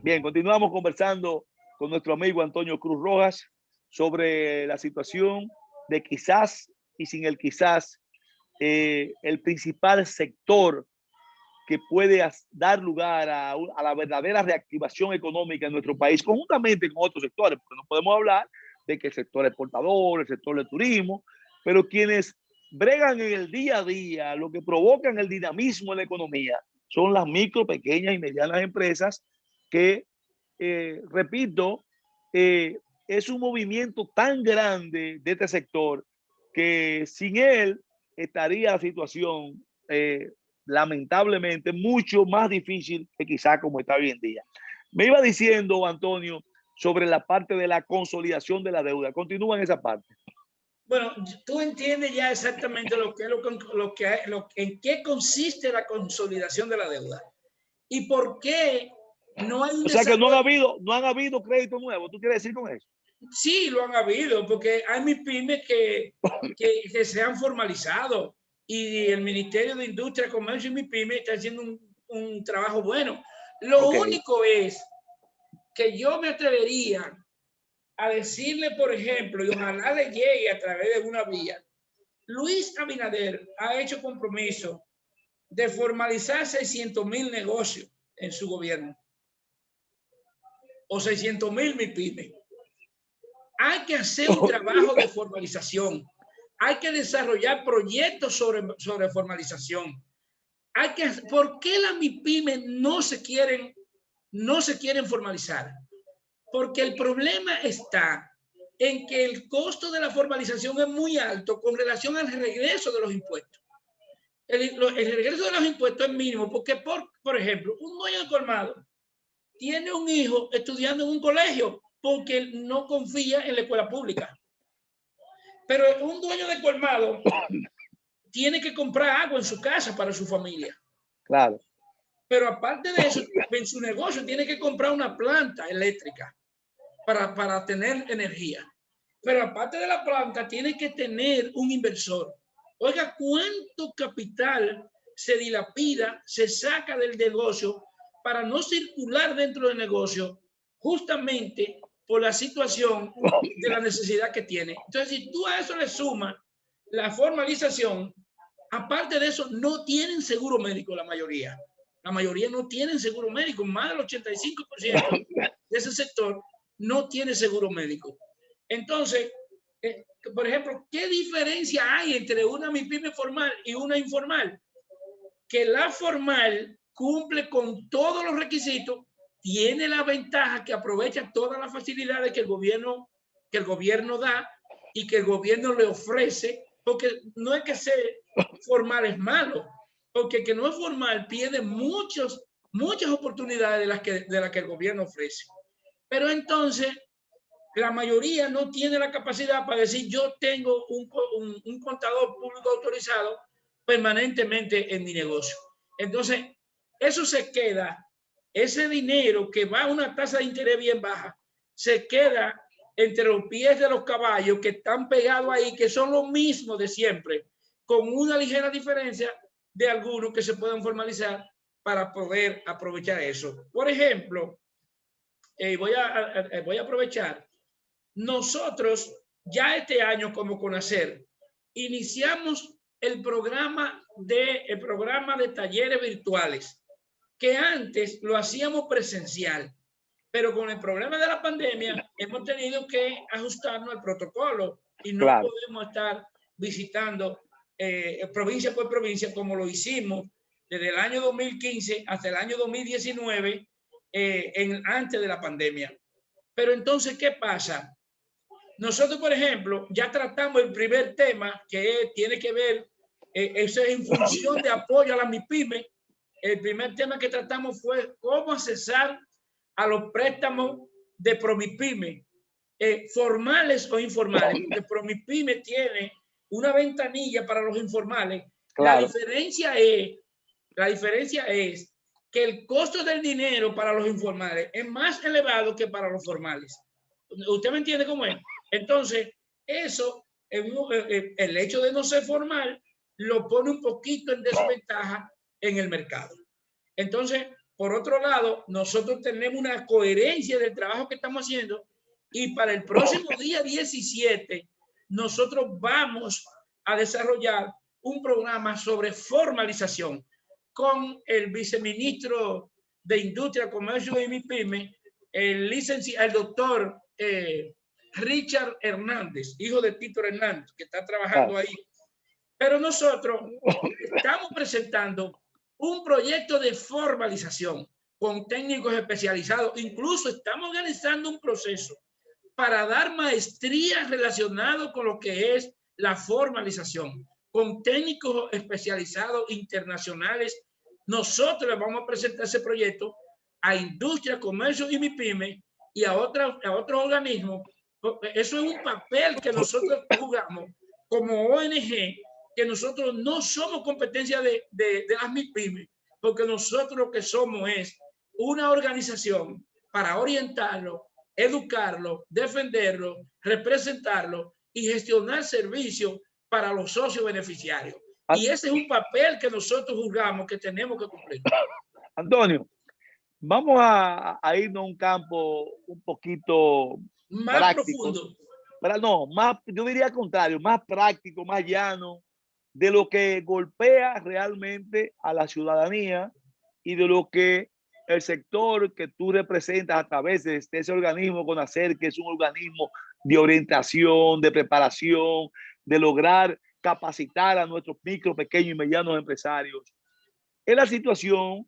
Bien, continuamos conversando con nuestro amigo Antonio Cruz Rojas sobre la situación de quizás y sin el quizás, el principal sector que puede dar lugar a la verdadera reactivación económica en nuestro país, conjuntamente con otros sectores, porque no podemos hablar de que el sector exportador, el sector del turismo, pero quienes bregan en el día a día, lo que provocan el dinamismo en la economía, son las micro, pequeñas y medianas empresas que, repito, es un movimiento tan grande de este sector que sin él estaría la situación lamentablemente mucho más difícil que quizá como está hoy en día. Me iba diciendo, Antonio, sobre la parte de la consolidación de la deuda. Continúa en esa parte. Bueno, tú entiendes ya exactamente en qué consiste la consolidación de la deuda y por qué no hay un O sea que desarrollo. no han habido créditos nuevos. ¿Tú quieres decir con eso? Sí, lo han habido, porque hay MIPYMES que se han formalizado y el Ministerio de Industria, Comercio y MIPYMES está haciendo un trabajo bueno. Lo único es que yo me atrevería a decirle, por ejemplo, y ojalá le llegue a través de una vía, Luis Abinader ha hecho compromiso de formalizar 600,000 negocios en su gobierno o 600,000 MIPYMES. Hay que hacer un trabajo de formalización. Hay que desarrollar proyectos sobre formalización. ¿Por qué las MIPYMES no se quieren formalizar? Porque el problema está en que el costo de la formalización es muy alto con relación al regreso de los impuestos. El regreso de los impuestos es mínimo porque, por ejemplo, un dueño de colmado tiene un hijo estudiando en un colegio porque no confía en la escuela pública. Pero un dueño de colmado tiene que comprar agua en su casa para su familia. Claro. Pero aparte de eso, en su negocio tiene que comprar una planta eléctrica para tener energía. Pero aparte de la planta, tiene que tener un inversor. Oiga, ¿cuánto capital se dilapida, se saca del negocio para no circular dentro del negocio justamente por la situación de la necesidad que tiene? Entonces, si tú a eso le sumas la formalización, aparte de eso, no tienen seguro médico la mayoría. La mayoría no tienen seguro médico. Más del 85% de ese sector no tiene seguro médico. Entonces, por ejemplo, ¿qué diferencia hay entre una MIPYME formal y una informal? Que la formal cumple con todos los requisitos, tiene la ventaja que aprovecha todas las facilidades que el gobierno da y que el gobierno le ofrece, porque no es que ser formal es malo, porque el que no es formal pierde muchas oportunidades de las que el gobierno ofrece. Pero entonces, la mayoría no tiene la capacidad para decir yo tengo un contador público autorizado permanentemente en mi negocio. Entonces, eso se queda, ese dinero que va a una tasa de interés bien baja, se queda entre los pies de los caballos que están pegados ahí, que son los mismos de siempre, con una ligera diferencia de algunos que se pueden formalizar para poder aprovechar eso. Por ejemplo, voy a aprovechar. Nosotros ya este año como CONACER iniciamos el programa de talleres virtuales, que antes lo hacíamos presencial, pero con el problema de la pandemia hemos tenido que ajustarnos al protocolo y no podemos estar visitando provincia por provincia como lo hicimos desde el año 2015 hasta el año 2019, antes de la pandemia. Pero entonces, ¿qué pasa? Nosotros, por ejemplo, ya tratamos el primer tema que tiene que ver, eso es en función de apoyo a la MIPYME. El primer tema que tratamos fue cómo accesar a los préstamos de ProMIPYME, formales o informales, porque ProMIPYME tiene una ventanilla para los informales. Claro. La diferencia es que el costo del dinero para los informales es más elevado que para los formales. ¿Usted me entiende cómo es? Entonces, eso, el hecho de no ser formal, lo pone un poquito en desventaja en el mercado. Entonces, Por otro lado, nosotros tenemos una coherencia del trabajo que estamos haciendo y para el próximo día 17 nosotros vamos a desarrollar un programa sobre formalización con el viceministro de Industria, Comercio y MIPYME, el doctor Richard Hernández, hijo de Tito Hernández, que está trabajando ahí. Pero nosotros estamos presentando un proyecto de formalización con técnicos especializados. Incluso estamos organizando un proceso para dar maestrías relacionadas con lo que es la formalización, con técnicos especializados internacionales. Nosotros le vamos a presentar ese proyecto a Industria, Comercio y MIPYME y a otros organismos. Eso es un papel que nosotros jugamos como ONG, que nosotros no somos competencia de las MIPYME, porque nosotros lo que somos es una organización para orientarlo, educarlo, defenderlo, representarlo y gestionar servicios para los socios beneficiarios. Y ese es un papel que nosotros juzgamos que tenemos que cumplir. Antonio, vamos a irnos a un campo un poquito más práctico, profundo. Pero no, más, yo diría al contrario, más práctico, más llano, de lo que golpea realmente a la ciudadanía y de lo que el sector que tú representas a través de ese organismo CONACER, que es un organismo de orientación, de preparación, de lograr capacitar a nuestros micro, pequeños y medianos empresarios. Es la situación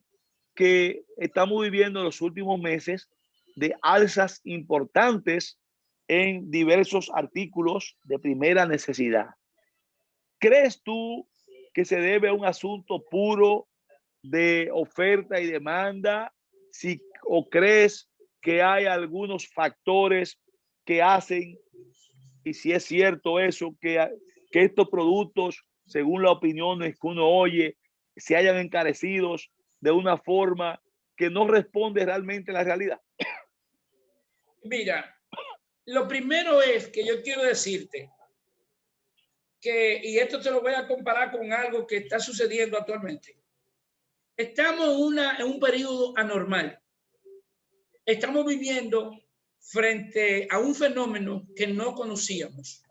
que estamos viviendo en los últimos meses de alzas importantes en diversos artículos de primera necesidad. ¿Crees tú que se debe a un asunto puro de oferta y demanda? ¿O crees que hay algunos factores que hacen, y si es cierto eso, que estos productos, según las opiniones que uno oye, se hayan encarecido de una forma que no responde realmente a la realidad? Mira, lo primero es que yo quiero decirte que, y esto te lo voy a comparar con algo que está sucediendo actualmente. Estamos en un periodo anormal. Estamos viviendo frente a un fenómeno que no conocíamos,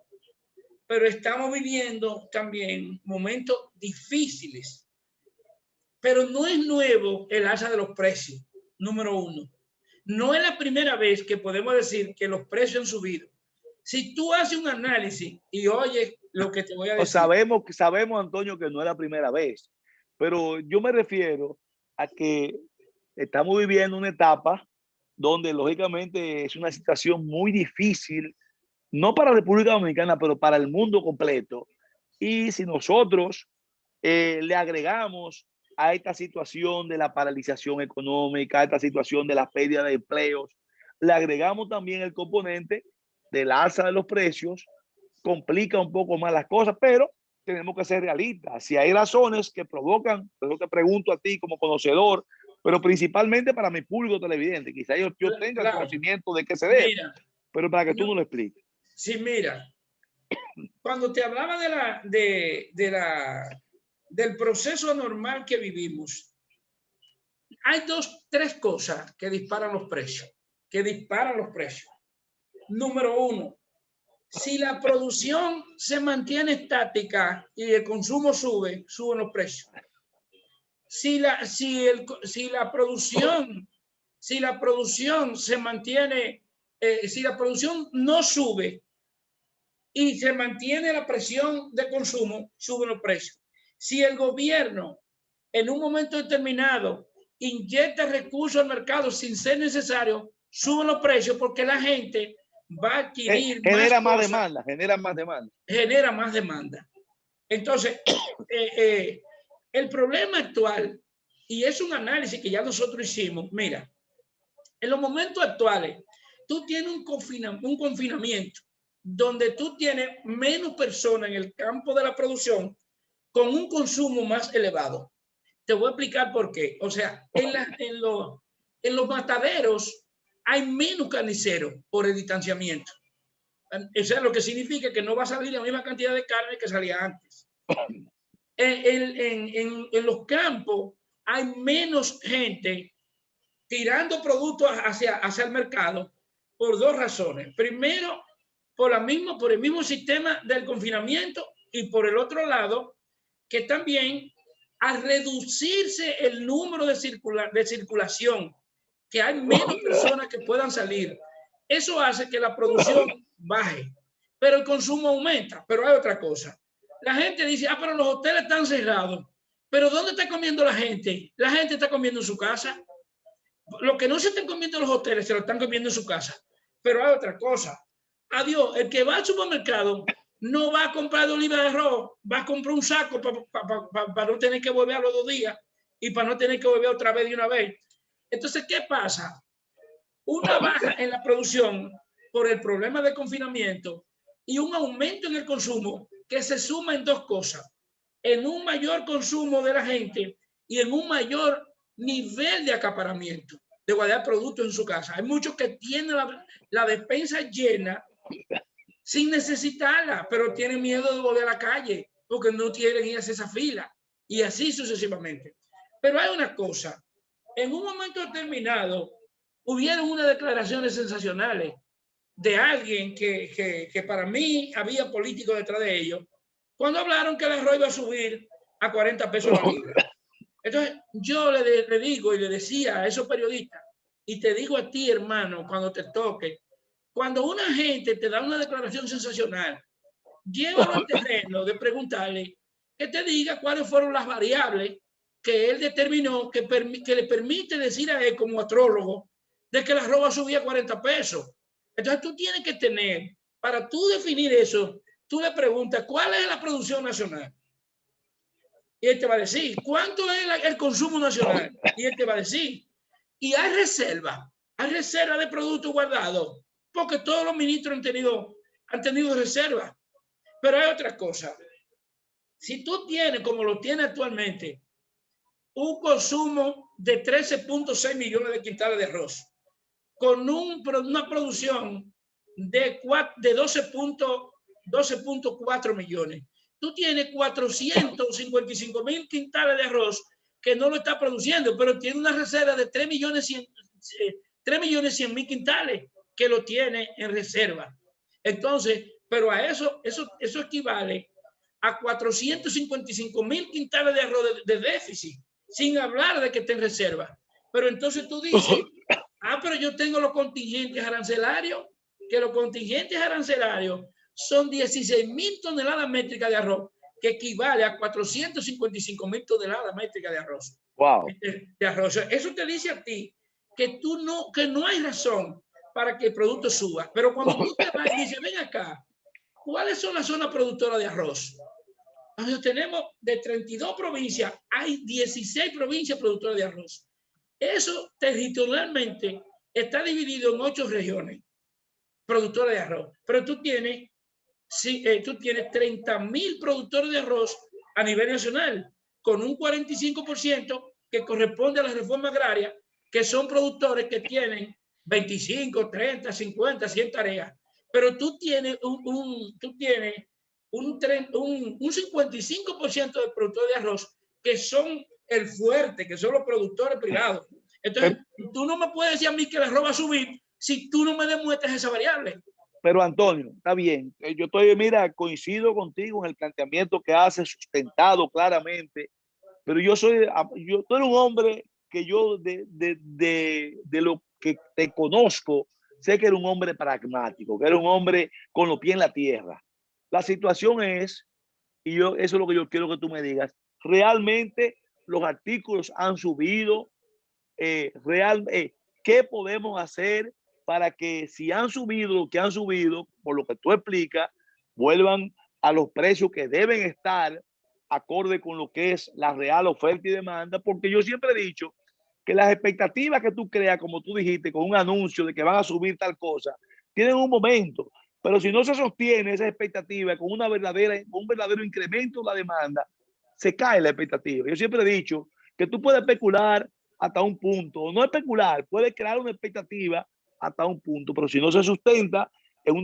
pero estamos viviendo también momentos difíciles. Pero no es nuevo el alza de los precios, número uno. No es la primera vez que podemos decir que los precios han subido. Si tú haces un análisis y oyes lo que te voy a decir. Sabemos, Antonio, que no es la primera vez, pero yo me refiero a que estamos viviendo una etapa donde lógicamente es una situación muy difícil, no para la República Dominicana, pero para el mundo completo. Y si nosotros le agregamos a esta situación de la paralización económica, a esta situación de la pérdida de empleos, le agregamos también el componente del alza de los precios, complica un poco más las cosas, pero tenemos que ser realistas. Si hay razones que provocan, yo te pregunto a ti como conocedor, pero principalmente para mi público televidente, quizá yo tenga el conocimiento de qué se debe, pero para que tú no lo expliques. Sí, mira, cuando te hablaba del proceso anormal que vivimos, hay tres cosas que disparan los precios, Número uno, si la producción se mantiene estática y el consumo sube, suben los precios. Si la producción se mantiene, si la producción no sube y se mantiene la presión de consumo, suben los precios. Si el gobierno en un momento determinado inyecta recursos al mercado sin ser necesario, suben los precios porque la gente va a adquirir genera más demanda. Entonces, el problema actual, y es un análisis que ya nosotros hicimos, mira, en los momentos actuales, tú tienes un confinamiento donde tú tienes menos personas en el campo de la producción con un consumo más elevado. Te voy a explicar por qué. O sea, en los mataderos hay menos carniceros por el distanciamiento. Eso es lo que significa que no va a salir la misma cantidad de carne que salía antes. En los campos hay menos gente tirando productos hacia el mercado por dos razones. Primero, por el mismo sistema del confinamiento, y por el otro lado, que también al reducirse el número de circulación, que hay menos personas que puedan salir, eso hace que la producción baje, pero el consumo aumenta. Pero hay otra cosa. La gente dice, pero los hoteles están cerrados. Pero ¿dónde está comiendo la gente? La gente está comiendo en su casa. Lo que no se están comiendo en los hoteles, se lo están comiendo en su casa. Pero hay otra cosa. Adiós, el que va al supermercado no va a comprar 2 libras de arroz, va a comprar un saco para no tener que volver a los 2 días y para no tener que volver otra vez de una vez. Entonces, ¿qué pasa? Una baja en la producción por el problema de confinamiento y un aumento en el consumo que se suma en dos cosas: en un mayor consumo de la gente y en un mayor nivel de acaparamiento de guardar productos en su casa. Hay muchos que tienen la despensa llena sin necesitarla, pero tienen miedo de volver a la calle porque no quieren ir a esa fila, y así sucesivamente. Pero hay una cosa: en un momento determinado hubieron unas declaraciones sensacionales de alguien que para mí había políticos detrás de ellos, cuando hablaron que el arroz iba a subir a 40 pesos la libra. Entonces yo le digo y le decía a esos periodistas, y te digo a ti, hermano, cuando te toque, cuando una gente te da una declaración sensacional, llévalo al terreno de preguntarle, que te diga cuáles fueron las variables que él determinó que le permite decir a él como astrólogo de que la arroz subía a 40 pesos. Entonces tú tienes que tener, para tú definir eso, tú le preguntas cuál es la producción nacional. Y él te va a decir, ¿cuánto es el consumo nacional? Y él te va a decir, y hay reserva de productos guardados, porque todos los ministros han tenido reserva. Pero hay otra cosa. Si tú tienes, como lo tienes actualmente, un consumo de 13.6 millones de quintales de arroz, con una producción de 12.4 millones, tú tienes 455.000 quintales de arroz que no lo está produciendo, pero tiene una reserva de 3.100.000 quintales que lo tiene en reserva. Entonces, pero a eso equivale a 455.000 quintales de arroz de déficit, sin hablar de que esté en reserva. Pero entonces tú dices, pero yo tengo los contingentes arancelarios, que los contingentes arancelarios son 16.000 toneladas métricas de arroz, que equivale a 455.000 toneladas métricas de arroz. Wow. De arroz. Eso te dice a ti que no hay razón para que el producto suba. Pero cuando tú te vas y dices, ven acá, ¿cuáles son las zonas productoras de arroz? Nosotros tenemos de 32 provincias, hay 16 provincias productoras de arroz. Eso territorialmente está dividido en 8 regiones productoras de arroz. Pero tú tienes 30.000 productores de arroz a nivel nacional, con un 45% que corresponde a la reforma agraria, que son productores que tienen 25, 30, 50, 100 tareas. Pero tú tienes un 55% de productores de arroz que son el fuerte, que son los productores privados. Entonces, tú no me puedes decir a mí que el arroz va a subir si tú no me demuestras esa variable. Pero Antonio, está bien. Yo mira, coincido contigo en el planteamiento que hace, sustentado claramente, pero tú eres un hombre que yo de lo que te conozco, sé que eres un hombre pragmático, que eres un hombre con los pies en la tierra. La situación es, eso es lo que yo quiero que tú me digas, realmente los artículos han subido, ¿qué podemos hacer para que, si han subido lo que han subido, por lo que tú explicas, vuelvan a los precios que deben estar acorde con lo que es la real oferta y demanda? Porque yo siempre he dicho que las expectativas que tú creas, como tú dijiste, con un anuncio de que van a subir tal cosa, tienen un momento, pero si no se sostiene esa expectativa con un verdadero incremento de la demanda, se cae la expectativa. Yo siempre he dicho que tú puedes especular hasta un punto, o no especular, puedes crear una expectativa hasta un punto, pero si no se sustenta en un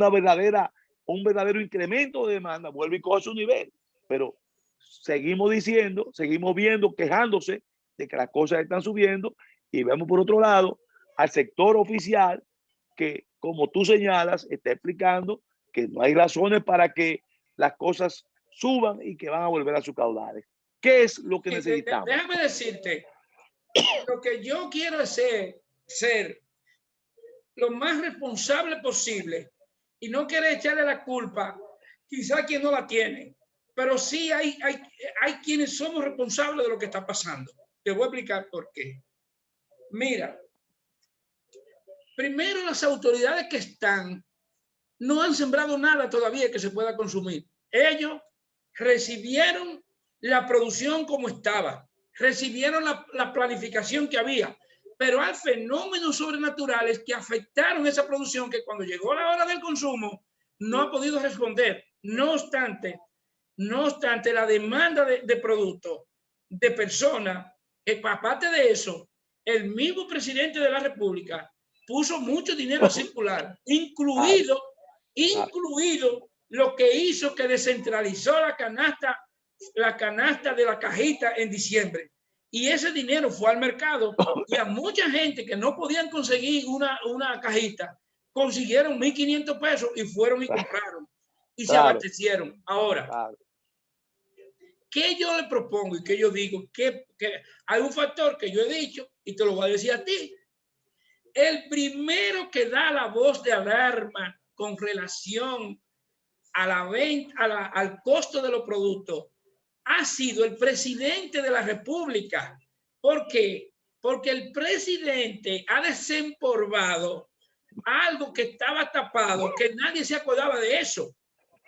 verdadero incremento de demanda, vuelve y coge su nivel. Pero seguimos viendo, quejándose de que las cosas están subiendo, Y vemos por otro lado al sector oficial que, como tú señalas, está explicando que no hay razones para que las cosas suban y que van a volver a sus caudales. ¿Qué es lo que necesitamos? Déjame decirte, lo que yo quiero es ser lo más responsable posible y no querer echarle la culpa quizá a quien no la tiene, pero sí hay quienes somos responsables de lo que está pasando. Te voy a explicar por qué. Mira, primero las autoridades que están no han sembrado nada todavía que se pueda consumir. Ellos recibieron la producción como estaba, recibieron la planificación que había, pero hay fenómenos sobrenaturales que afectaron esa producción que cuando llegó la hora del consumo no ha podido responder. No obstante, la demanda de productos, de personas, aparte de eso, el mismo presidente de la República puso mucho dinero a circular, incluido lo que hizo que descentralizó la canasta de la cajita en diciembre. Y ese dinero fue al mercado y a mucha gente que no podían conseguir una cajita, consiguieron 1.500 pesos y fueron y compraron y se abastecieron. Ahora, ¿qué yo le propongo y qué yo digo? Que hay un factor que yo he dicho y te lo voy a decir a ti. El primero que da la voz de alarma con relación a la venta, al costo de los productos, ha sido el presidente de la República. ¿Por qué? Porque el presidente ha desempolvado algo que estaba tapado, que nadie se acordaba de eso.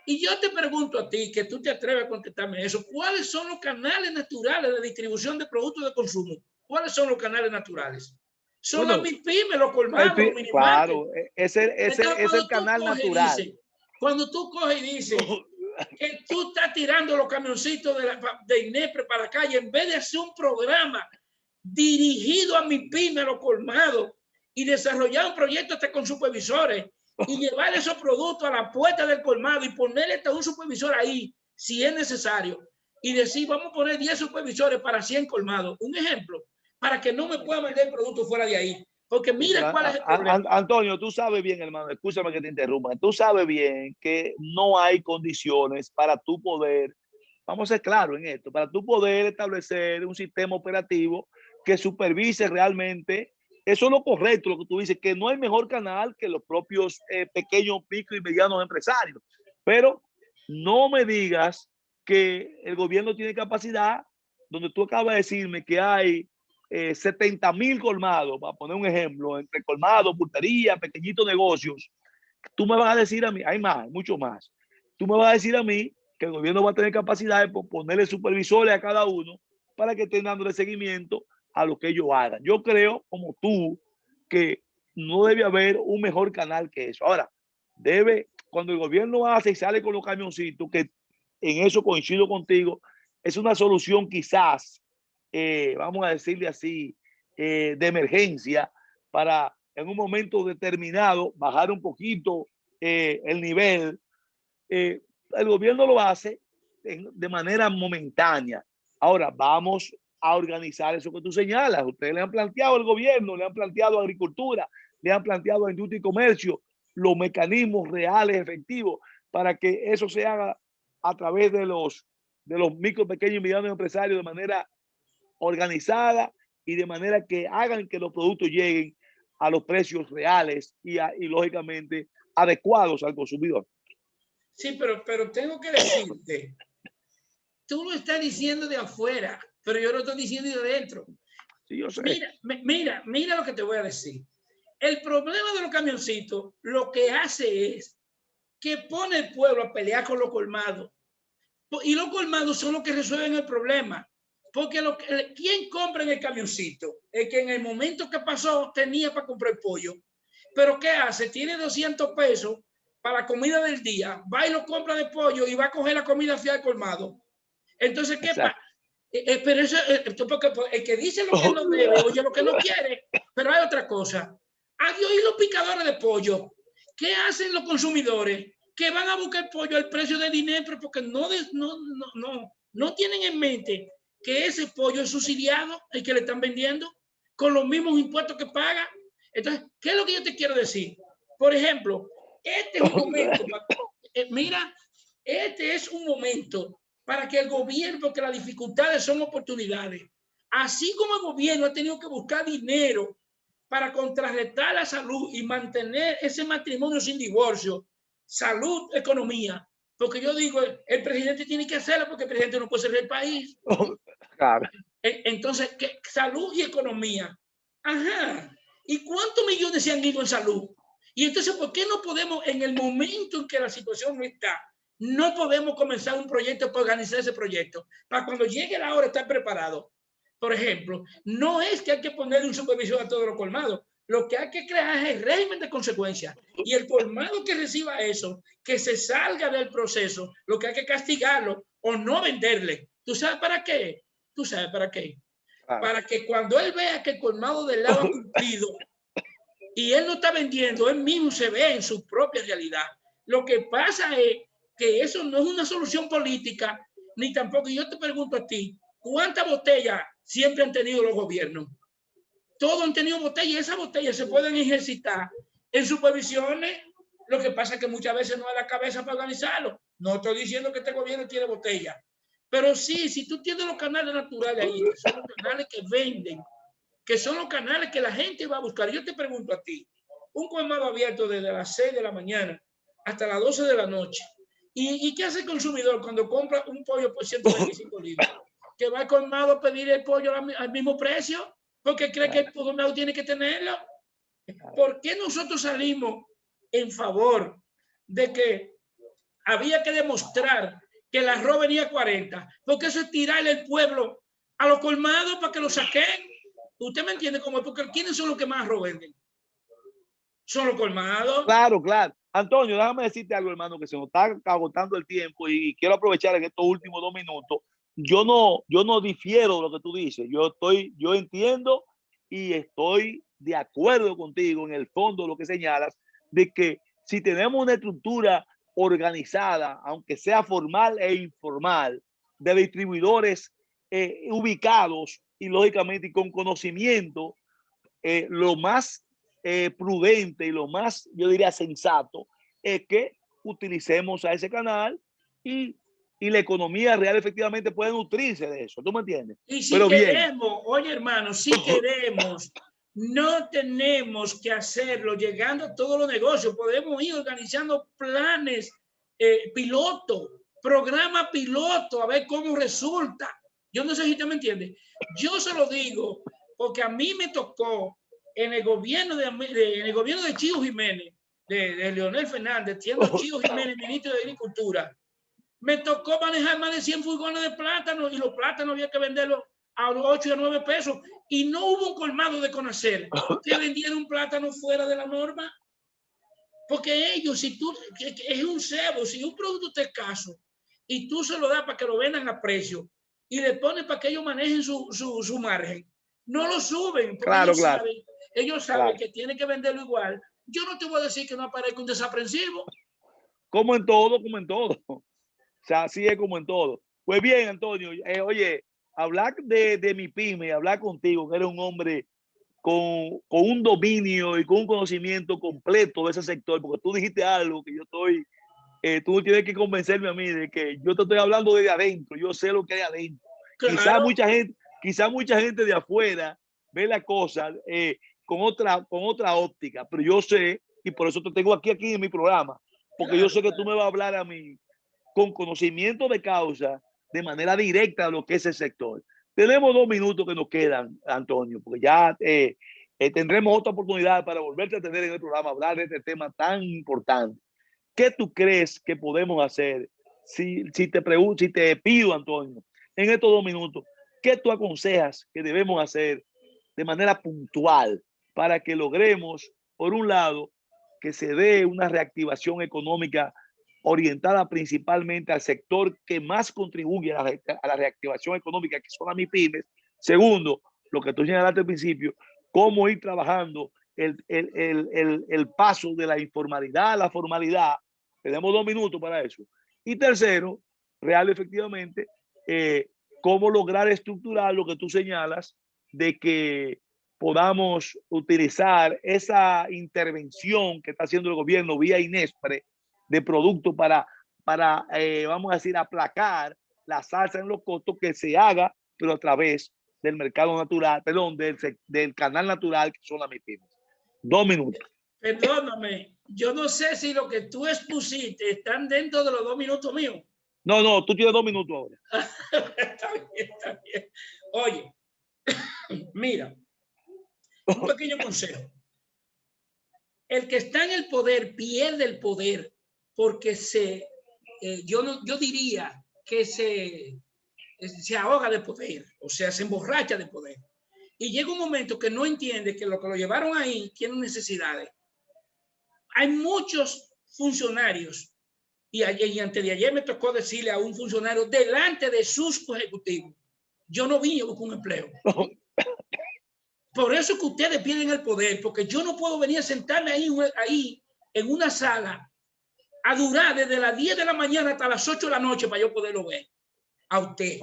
Y yo te pregunto a ti, que tú te atreves a contestarme eso, ¿cuáles son los canales naturales de distribución de productos de consumo? ¿Cuáles son los canales naturales? Son las MIPYME, los colmados, los minimarkets. Claro, ese es el canal natural. Cuando tú coges y dices que tú estás tirando los camioncitos de INEPRE para la calle, en vez de hacer un programa dirigido a MIPYME, a los colmados, y desarrollar un proyecto hasta con supervisores, y llevar esos productos a la puerta del colmado y ponerle hasta un supervisor ahí, si es necesario, y decir, vamos a poner 10 supervisores para 100 colmados. Un ejemplo, para que no me pueda vender producto fuera de ahí. Porque mira cuál es el problema. Antonio, tú sabes bien, hermano, escúchame que te interrumpa. Tú sabes bien que no hay condiciones para tú poder, vamos a ser claros en esto, para tú poder establecer un sistema operativo que supervise realmente. Eso es lo correcto, lo que tú dices, que no hay mejor canal que los propios pequeños, micro y medianos empresarios. Pero no me digas que el gobierno tiene capacidad, donde tú acabas de decirme que hay 70,000 colmados, para poner un ejemplo, entre colmados, pulpería, pequeñitos negocios. Tú me vas a decir a mí, hay más, mucho más. Tú me vas a decir a mí que el gobierno va a tener capacidad de ponerle supervisores a cada uno para que estén dándole seguimiento a lo que ellos hagan. Yo creo, como tú, que no debe haber un mejor canal que eso. Ahora, cuando el gobierno hace y sale con los camioncitos, que en eso coincido contigo, es una solución quizás, vamos a decirle así, de emergencia, para en un momento determinado bajar un poquito el nivel. El gobierno lo hace de manera momentánea. Ahora vamos a organizar eso que tú señalas. Ustedes le han planteado al gobierno, le han planteado a agricultura, le han planteado a industria y comercio los mecanismos reales, efectivos, para que eso se haga a través de los micro, pequeños y medianos empresarios de manera organizada y de manera que hagan que los productos lleguen a los precios reales y lógicamente adecuados al consumidor. Sí, pero tengo que decirte, tú lo estás diciendo de afuera, pero yo lo estoy diciendo de adentro. Sí, yo sé. Mira lo que te voy a decir. El problema de los camioncitos lo que hace es que pone el pueblo a pelear con los colmados. Y los colmados son los que resuelven el problema. Porque ¿quién compra en el camioncito? El que en el momento que pasó tenía para comprar pollo. Pero ¿qué hace? Tiene 200 pesos para la comida del día. Va y lo compra de pollo y va a coger la comida hacia el colmado. Entonces, ¿qué pasa? Pero eso, porque el que dice lo que no debe, oye lo que no quiere. Pero hay otra cosa. Adiós, y los picadores de pollo. ¿Qué hacen los consumidores? Que van a buscar pollo al precio de dinero porque no tienen en mente que ese pollo es subsidiado, el que le están vendiendo. con los mismos impuestos que paga. Entonces, ¿qué es lo que yo te quiero decir? Por ejemplo, este es un momento, mira, este es un momento para que el gobierno, porque las dificultades son oportunidades, así como el gobierno ha tenido que buscar dinero para contrarrestar la salud y mantener ese matrimonio sin divorcio, salud, economía, porque yo digo, el presidente tiene que hacerlo porque el presidente no puede ser el país. Claro. Entonces, ¿qué? Salud y economía. Ajá. ¿Y cuántos millones se han ido en salud? Y entonces, ¿por qué no podemos, en el momento en que la situación no está, no podemos comenzar un proyecto para organizar ese proyecto? Para cuando llegue la hora estar preparado. Por ejemplo, no es que hay que ponerle un supervisor a todos los colmados. Lo que hay que crear es el régimen de consecuencias. Y el colmado que reciba eso, que se salga del proceso, lo que hay que castigarlo o no venderle. ¿Tú sabes para qué? ¿Tú sabes para qué? Para que cuando él vea que el colmado del lado ha cumplido y él no está vendiendo, él mismo se ve en su propia realidad. Lo que pasa es que eso no es una solución política, ni tampoco, yo te pregunto a ti, ¿cuántas botellas siempre han tenido los gobiernos? Todos han tenido botellas y esas botellas se pueden ejercitar en supervisiones. Lo que pasa es que muchas veces no hay la cabeza para organizarlo. No estoy diciendo que este gobierno tiene botellas, pero sí, si tú tienes los canales naturales ahí, que son los canales que venden, que son los canales que la gente va a buscar. Yo te pregunto a ti, un colmado abierto desde las 6 de la mañana hasta las 12 de la noche. ¿Y qué hace el consumidor cuando compra un pollo por 125 libras? Que va al colmado a pedir el pollo al mismo precio porque cree que el colmado tiene que tenerlo. ¿Por qué nosotros salimos en favor de que había que demostrar que el arroz venía a 40? Porque eso es tirarle el pueblo a los colmados para que lo saquen. ¿Usted me entiende cómo es? Porque ¿quiénes son los que más arroz venden? Son los colmados. Claro, claro. Antonio, déjame decirte algo, hermano, que se nos está agotando el tiempo y quiero aprovechar en estos últimos 2 minutos. Yo no difiero de lo que tú dices. Yo entiendo y estoy de acuerdo contigo en el fondo de lo que señalas, de que si tenemos una estructura organizada, aunque sea formal e informal, de distribuidores ubicados y lógicamente y con conocimiento, lo más prudente y lo más, yo diría, sensato es que utilicemos a ese canal y la economía real efectivamente puede nutrirse de eso. ¿Tú me entiendes? Y si Pero bien. queremos, oye hermano, si queremos, no tenemos que hacerlo llegando a todos los negocios. Podemos ir organizando planes piloto, programa piloto, a ver cómo resulta. Yo no sé si usted me entiende. Yo se lo digo porque a mí me tocó en el gobierno de Chío Jiménez, de Leonel Fernández, siendo Chío Jiménez ministro de Agricultura, me tocó manejar más de 100 furgones de plátanos y los plátanos había que venderlos a 8 y a 9 pesos y no hubo un colmado de Conacer que vendieron un plátano fuera de la norma. Porque ellos, si tú, es un cebo, si un producto está escaso y tú se lo das para que lo vendan a precio y le pones para que ellos manejen su margen, no lo suben, porque Claro, ellos saben que tienen que venderlo igual. Yo no te voy a decir que no aparezca un desaprensivo. Como en todo, como en todo. O sea, así es como en todo. Pues bien, Antonio, oye, hablar de mi pyme, hablar contigo, que eres un hombre con un dominio y con un conocimiento completo de ese sector, porque tú dijiste algo que yo estoy, tú tienes que convencerme a mí de que yo te estoy hablando desde adentro, yo sé lo que hay adentro. Claro. Quizá mucha gente de afuera ve la cosa con otra óptica, pero yo sé, y por eso te tengo aquí en mi programa, porque yo sé que tú me vas a hablar a mí con conocimiento de causa, de manera directa a lo que es el sector. Tenemos 2 minutos que nos quedan, Antonio, porque ya tendremos otra oportunidad para volverte a tener en el programa, hablar de este tema tan importante. ¿Qué tú crees que podemos hacer? Si te pido, Antonio, en estos 2 minutos, ¿qué tú aconsejas que debemos hacer de manera puntual para que logremos, por un lado, que se dé una reactivación económica orientada principalmente al sector que más contribuye a la reactivación económica, que son las MIPYMES? Segundo, lo que tú señalaste al principio, cómo ir trabajando el paso de la informalidad a la formalidad. Tenemos 2 minutos para eso. Y tercero, real efectivamente, cómo lograr estructurar lo que tú señalas de que podamos utilizar esa intervención que está haciendo el gobierno vía Inespre de productos para vamos a decir, aplacar la salsa en los costos, que se haga, pero a través del mercado natural, perdón, del canal natural que son las MIPYMES. 2 minutos. Perdóname, yo no sé si lo que tú expusiste están dentro de los 2 minutos míos. No, tú tienes 2 minutos ahora. Está bien, está bien. Oye, mira, un pequeño consejo. El que está en el poder pierde el poder porque yo diría que se ahoga de poder, o sea, se emborracha de poder. Y llega un momento que no entiende que lo que lo llevaron ahí tienen necesidades. Hay muchos funcionarios, y antes de ayer me tocó decirle a un funcionario delante de sus ejecutivos, yo no vine a buscar un empleo. Por eso que ustedes pierden el poder, porque yo no puedo venir a sentarme ahí en una sala a durar desde las 10 de la mañana hasta las 8 de la noche para yo poderlo ver a usted.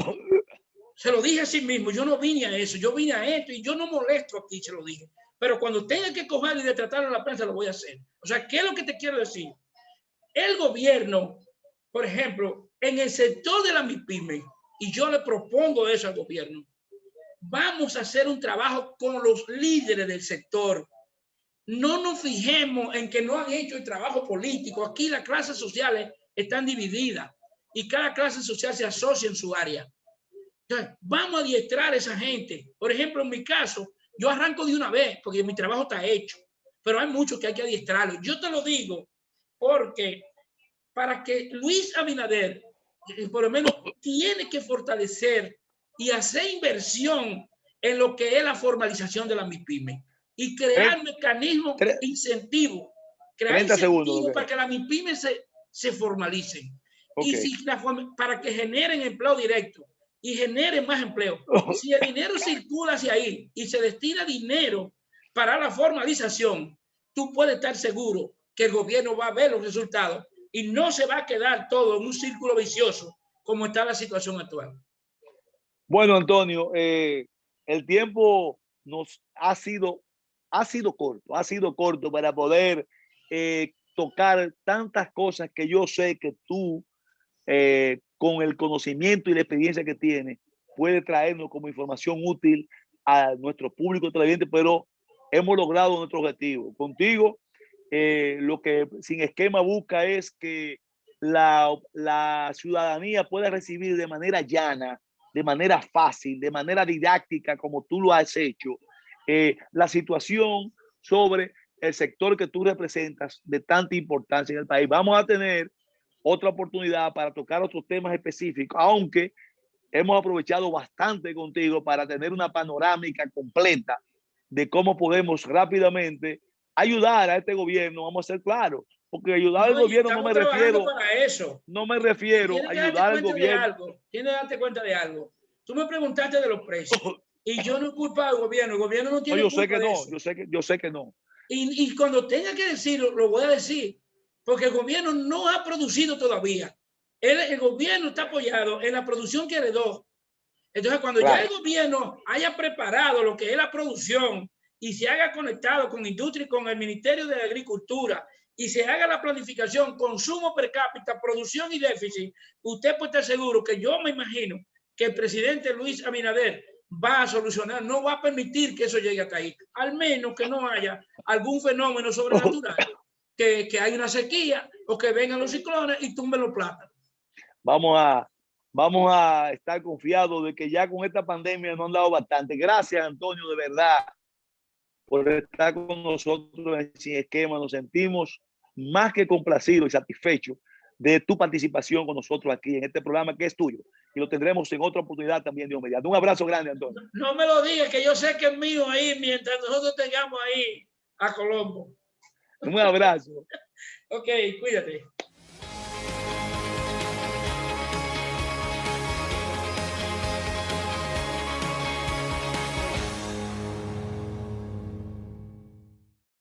Se lo dije a sí mismo, yo no vine a eso, yo vine a esto y yo no molesto aquí, se lo dije. Pero cuando tenga que coger y de tratar a la prensa, lo voy a hacer. O sea, ¿qué es lo que te quiero decir? El gobierno, por ejemplo, en el sector de la MIPYME, y yo le propongo eso al gobierno, vamos a hacer un trabajo con los líderes del sector. No nos fijemos en que no han hecho el trabajo político. Aquí las clases sociales están divididas y cada clase social se asocia en su área. Entonces, vamos a adiestrar a esa gente. Por ejemplo, en mi caso, yo arranco de una vez porque mi trabajo está hecho, pero hay muchos que hay que adiestrarlos. Yo te lo digo porque para que Luis Abinader, por lo menos, tiene que fortalecer y hacer inversión en lo que es la formalización de la MIPYME y crear mecanismos de incentivo, crear incentivos para que la MIPYME se formalicen. Okay. Y para que generen empleo directo y generen más empleo. Si el dinero circula hacia ahí y se destina dinero para la formalización, tú puedes estar seguro que el gobierno va a ver los resultados y no se va a quedar todo en un círculo vicioso como está la situación actual. Bueno, Antonio, el tiempo nos ha sido corto para poder tocar tantas cosas que yo sé que tú, con el conocimiento y la experiencia que tienes, puede traernos como información útil a nuestro público televidente, pero hemos logrado nuestro objetivo. Contigo, lo que Sin Esquema busca es que la ciudadanía pueda recibir de manera llana, de manera fácil, de manera didáctica, como tú lo has hecho, la situación sobre el sector que tú representas de tanta importancia en el país. Vamos a tener otra oportunidad para tocar otros temas específicos, aunque hemos aprovechado bastante contigo para tener una panorámica completa de cómo podemos rápidamente ayudar a este gobierno. Vamos a ser claros, porque ayudar al gobierno no me refiero para eso. No me refiero a ayudar al gobierno. Tienes que darte cuenta de algo. Tú me preguntaste de los precios y yo no culpo al gobierno. El gobierno no tiene culpa de eso. Yo sé que no. Y cuando tenga que decirlo, lo voy a decir, porque el gobierno no ha producido todavía. El gobierno está apoyado en la producción que heredó. Entonces, cuando ya el gobierno haya preparado lo que es la producción y se haya conectado con industria y con el Ministerio de Agricultura y se haga la planificación, consumo per cápita, producción y déficit, usted puede estar seguro que yo me imagino que el presidente Luis Abinader va a solucionar, no va a permitir que eso llegue hasta ahí, al menos que no haya algún fenómeno sobrenatural, que haya una sequía o que vengan los ciclones y tumben los plátanos. Vamos a estar confiados de que ya con esta pandemia nos han dado bastante. Gracias, Antonio, de verdad, por estar con nosotros en Sin Esquema. Nos sentimos más que complacidos y satisfechos de tu participación con nosotros aquí en este programa que es tuyo. Y lo tendremos en otra oportunidad también, Dios mediante. Un abrazo grande, Antonio. No me lo digas, que yo sé que es mío ahí mientras nosotros tengamos ahí a Colombo. Un abrazo. Ok, cuídate.